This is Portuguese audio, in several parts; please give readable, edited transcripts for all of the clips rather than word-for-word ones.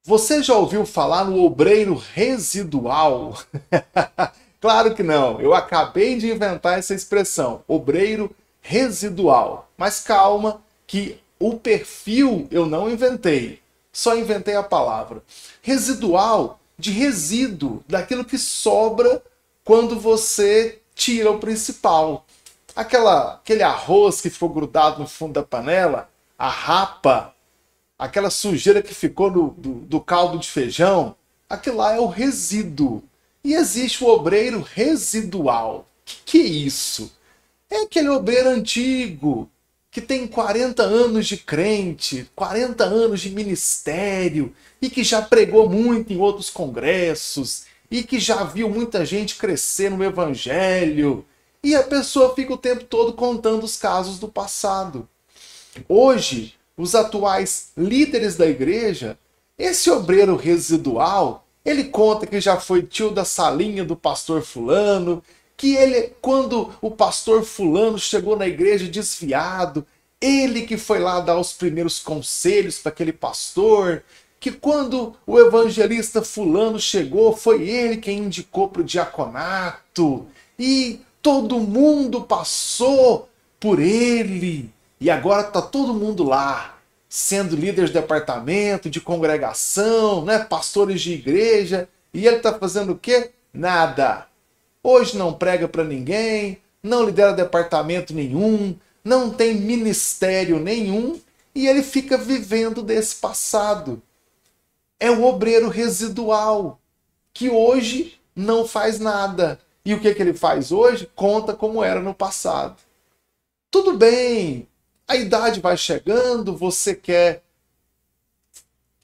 Você já ouviu falar no obreiro residual? Claro que não, eu acabei de inventar essa expressão, obreiro residual. Mas calma, que o perfil eu não inventei, só inventei a palavra. Residual, de resíduo, daquilo que sobra quando você tira o principal. Aquele arroz que ficou grudado no fundo da panela, a rapa, aquela sujeira que ficou do caldo de feijão, aquilo lá é o resíduo. E existe o obreiro residual. Que é isso? É aquele obreiro antigo, que tem 40 anos de crente, 40 anos de ministério, e que já pregou muito em outros congressos, e que já viu muita gente crescer no evangelho. E a pessoa fica o tempo todo contando os casos do passado. Hoje, os atuais líderes da igreja, esse obreiro residual, ele conta que já foi tio da salinha do pastor fulano, que ele, quando o pastor fulano chegou na igreja desviado, ele que foi lá dar os primeiros conselhos para aquele pastor, que quando o evangelista fulano chegou, foi ele quem indicou para o diaconato, e todo mundo passou por ele. E agora está todo mundo lá, sendo líder de departamento, de congregação, né? Pastores de igreja. E ele está fazendo o quê? Nada. Hoje não prega para ninguém, não lidera departamento nenhum, não tem ministério nenhum. E ele fica vivendo desse passado. É o obreiro residual, que hoje não faz nada. E o que ele faz hoje? Conta como era no passado. Tudo bem. A idade vai chegando, você quer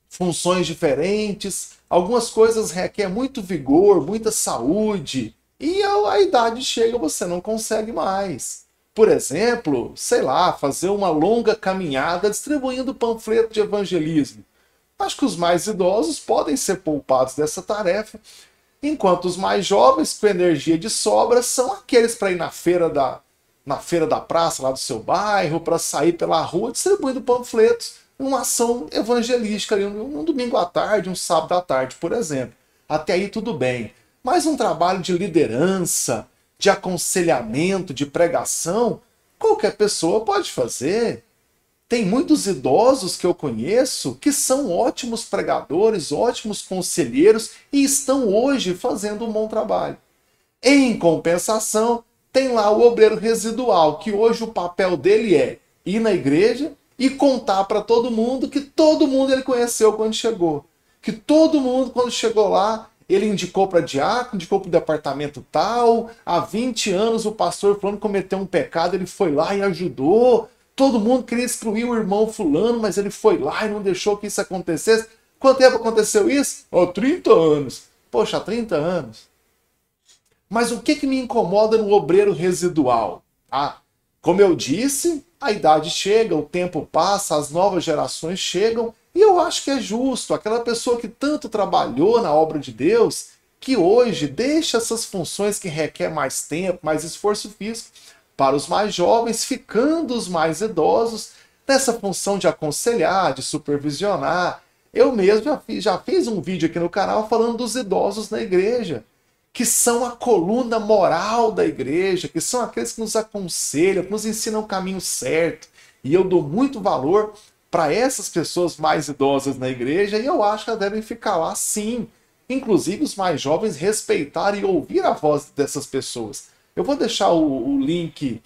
funções diferentes, algumas coisas requerem muito vigor, muita saúde, e a idade chega, você não consegue mais. Por exemplo, sei lá, fazer uma longa caminhada distribuindo panfleto de evangelismo. Acho que os mais idosos podem ser poupados dessa tarefa, enquanto os mais jovens, com energia de sobra, são aqueles para ir na feira da praça lá do seu bairro, para sair pela rua distribuindo panfletos, uma ação evangelística ali, um domingo à tarde, um sábado à tarde, por exemplo. Até aí tudo bem. Mas um trabalho de liderança, de aconselhamento, de pregação, qualquer pessoa pode fazer. Tem muitos idosos que eu conheço que são ótimos pregadores, ótimos conselheiros e estão hoje fazendo um bom trabalho. Em compensação, tem lá o obreiro residual, que hoje o papel dele é ir na igreja e contar para todo mundo que todo mundo ele conheceu quando chegou. Que todo mundo, quando chegou lá, ele indicou para diácono, indicou para o departamento tal, há 20 anos o pastor fulano cometeu um pecado, ele foi lá e ajudou. Todo mundo queria excluir o irmão fulano, mas ele foi lá e não deixou que isso acontecesse. Quanto tempo aconteceu isso? 30 anos. Poxa, 30 anos. Mas o que me incomoda no obreiro residual? Como eu disse, a idade chega, o tempo passa, as novas gerações chegam, e eu acho que é justo, aquela pessoa que tanto trabalhou na obra de Deus, que hoje deixa essas funções que requer mais tempo, mais esforço físico, para os mais jovens, ficando os mais idosos nessa função de aconselhar, de supervisionar. Eu mesmo já fiz um vídeo aqui no canal falando dos idosos na igreja, que são a coluna moral da igreja, que são aqueles que nos aconselham, que nos ensinam o caminho certo. E eu dou muito valor para essas pessoas mais idosas na igreja e eu acho que elas devem ficar lá sim. Inclusive os mais jovens respeitar e ouvir a voz dessas pessoas. Eu vou deixar o link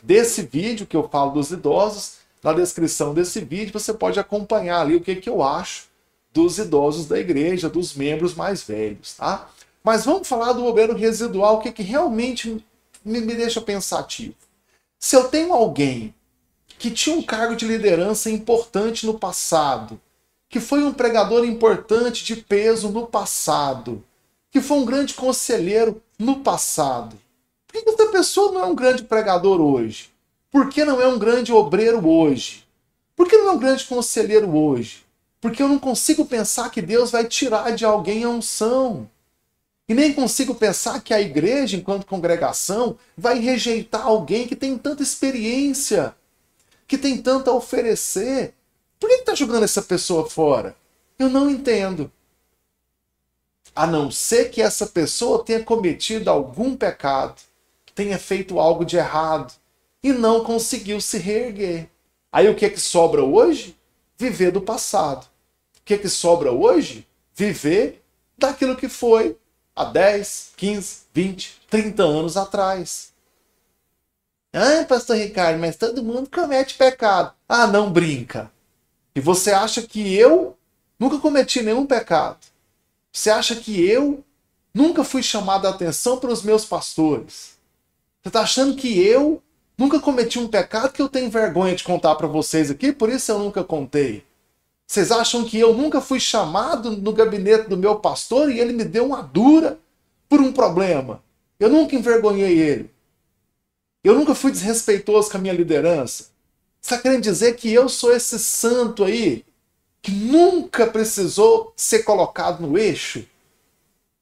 desse vídeo que eu falo dos idosos na descrição desse vídeo. Você pode acompanhar ali o que eu acho dos idosos da igreja, dos membros mais velhos, tá? Mas vamos falar do obreiro residual, o que realmente me deixa pensativo. Se eu tenho alguém que tinha um cargo de liderança importante no passado, que foi um pregador importante de peso no passado, que foi um grande conselheiro no passado, por que essa pessoa não é um grande pregador hoje? Por que não é um grande obreiro hoje? Por que não é um grande conselheiro hoje? Porque eu não consigo pensar que Deus vai tirar de alguém a unção. E nem consigo pensar que a igreja, enquanto congregação, vai rejeitar alguém que tem tanta experiência, que tem tanto a oferecer. Por que está jogando essa pessoa fora? Eu não entendo. A não ser que essa pessoa tenha cometido algum pecado, tenha feito algo de errado e não conseguiu se reerguer. Aí o que é que sobra hoje? Viver do passado. O que é que sobra hoje? Viver daquilo que foi há 10, 15, 20, 30 anos atrás. Ah, pastor Ricardo, mas todo mundo comete pecado. Ah, não brinca. E você acha que eu nunca cometi nenhum pecado? Você acha que eu nunca fui chamado a atenção pelos meus pastores? Você está achando que eu nunca cometi um pecado que eu tenho vergonha de contar para vocês aqui, por isso eu nunca contei? Vocês acham que eu nunca fui chamado no gabinete do meu pastor e ele me deu uma dura por um problema? Eu nunca envergonhei ele. Eu nunca fui desrespeitoso com a minha liderança. Você está querendo dizer que eu sou esse santo aí que nunca precisou ser colocado no eixo?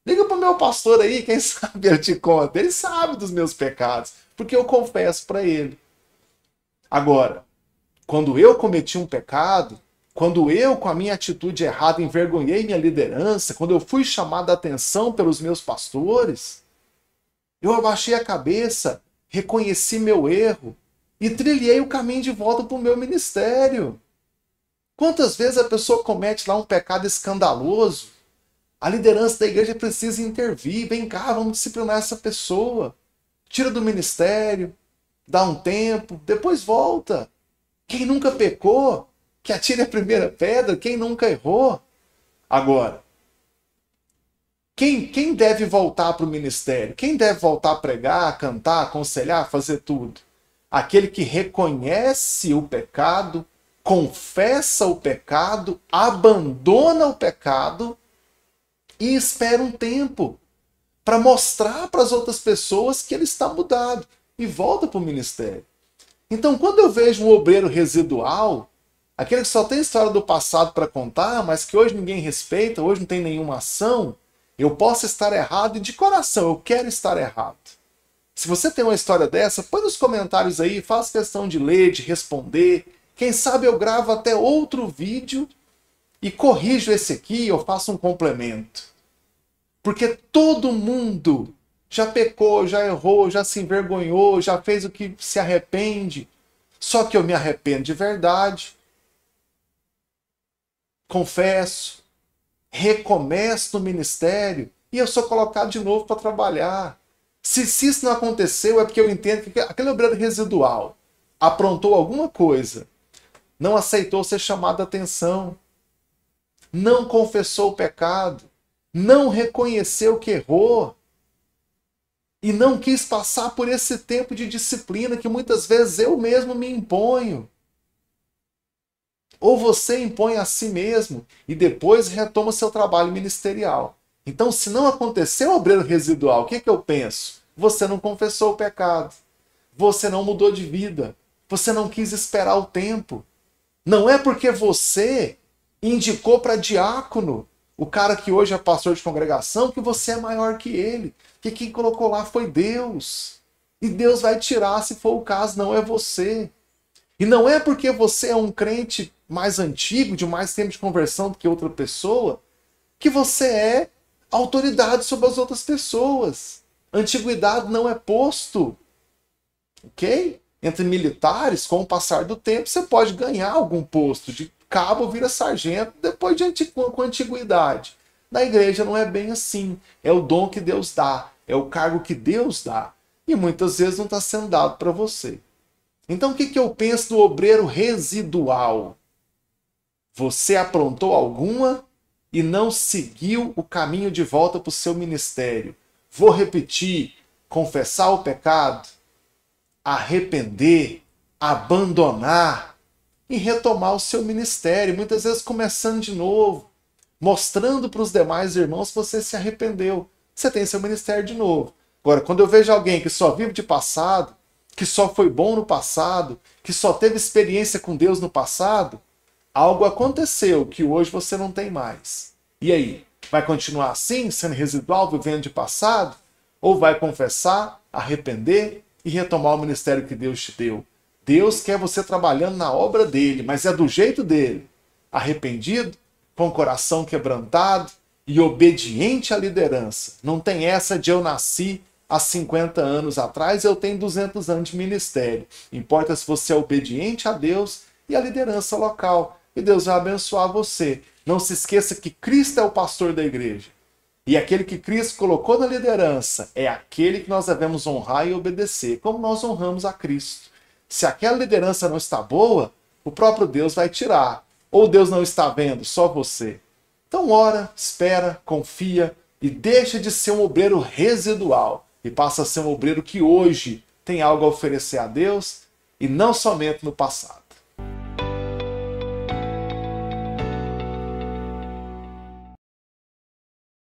Liga para o meu pastor aí, quem sabe ele te conta. Ele sabe dos meus pecados, porque eu confesso para ele. Agora, quando eu cometi um pecado, quando eu, com a minha atitude errada, envergonhei minha liderança, quando eu fui chamado a atenção pelos meus pastores, eu abaixei a cabeça, reconheci meu erro e trilhei o caminho de volta para o meu ministério. Quantas vezes a pessoa comete lá um pecado escandaloso? A liderança da igreja precisa intervir. Vem cá, vamos disciplinar essa pessoa. Tira do ministério, dá um tempo, depois volta. Quem nunca pecou, que atire a primeira pedra. Quem nunca errou. Agora, quem deve voltar para o ministério? Quem deve voltar a pregar, a cantar, a aconselhar, a fazer tudo? Aquele que reconhece o pecado, confessa o pecado, abandona o pecado e espera um tempo para mostrar para as outras pessoas que ele está mudado e volta para o ministério. Então, quando eu vejo um obreiro residual, aquele que só tem história do passado para contar, mas que hoje ninguém respeita, hoje não tem nenhuma ação, eu posso estar errado e de coração eu quero estar errado. Se você tem uma história dessa, põe nos comentários aí, faz questão de ler, de responder. Quem sabe eu gravo até outro vídeo e corrijo esse aqui, eu faço um complemento. Porque todo mundo já pecou, já errou, já se envergonhou, já fez o que se arrepende. Só que eu me arrependo de verdade. Confesso, recomeço no ministério e eu sou colocado de novo para trabalhar. Se isso não aconteceu, é porque eu entendo que aquele obreiro residual aprontou alguma coisa, não aceitou ser chamado a atenção, não confessou o pecado, não reconheceu que errou e não quis passar por esse tempo de disciplina que muitas vezes eu mesmo me imponho. Ou você impõe a si mesmo e depois retoma seu trabalho ministerial. Então, se não aconteceu o obreiro residual, o que eu penso? Você não confessou o pecado. Você não mudou de vida. Você não quis esperar o tempo. Não é porque você indicou para diácono, o cara que hoje é pastor de congregação, que você é maior que ele. Que quem colocou lá foi Deus. E Deus vai tirar se for o caso, não é você. E não é porque você é um crente mais antigo, de mais tempo de conversão do que outra pessoa, que você é autoridade sobre as outras pessoas. Antiguidade não é posto. Ok? Entre militares, com o passar do tempo, você pode ganhar algum posto. De cabo vira sargento, depois com antiguidade. Na igreja não é bem assim. É o dom que Deus dá. É o cargo que Deus dá. E muitas vezes não está sendo dado para você. Então o que eu penso do obreiro residual? Você aprontou alguma e não seguiu o caminho de volta para o seu ministério. Vou repetir: confessar o pecado, arrepender, abandonar e retomar o seu ministério. Muitas vezes começando de novo, mostrando para os demais irmãos que você se arrependeu. Você tem seu ministério de novo. Agora, quando eu vejo alguém que só vive de passado, que só foi bom no passado, que só teve experiência com Deus no passado, algo aconteceu que hoje você não tem mais. E aí? Vai continuar assim, sendo residual, vivendo de passado? Ou vai confessar, arrepender e retomar o ministério que Deus te deu? Deus quer você trabalhando na obra dele, mas é do jeito dele. Arrependido, com o coração quebrantado e obediente à liderança. Não tem essa de eu nasci há 50 anos atrás, eu tenho 200 anos de ministério. Importa se você é obediente a Deus e à liderança local. E Deus vai abençoar você. Não se esqueça que Cristo é o pastor da igreja. E aquele que Cristo colocou na liderança é aquele que nós devemos honrar e obedecer, como nós honramos a Cristo. Se aquela liderança não está boa, o próprio Deus vai tirar. Ou Deus não está vendo, só você. Então ora, espera, confia e deixa de ser um obreiro residual e passa a ser um obreiro que hoje tem algo a oferecer a Deus e não somente no passado.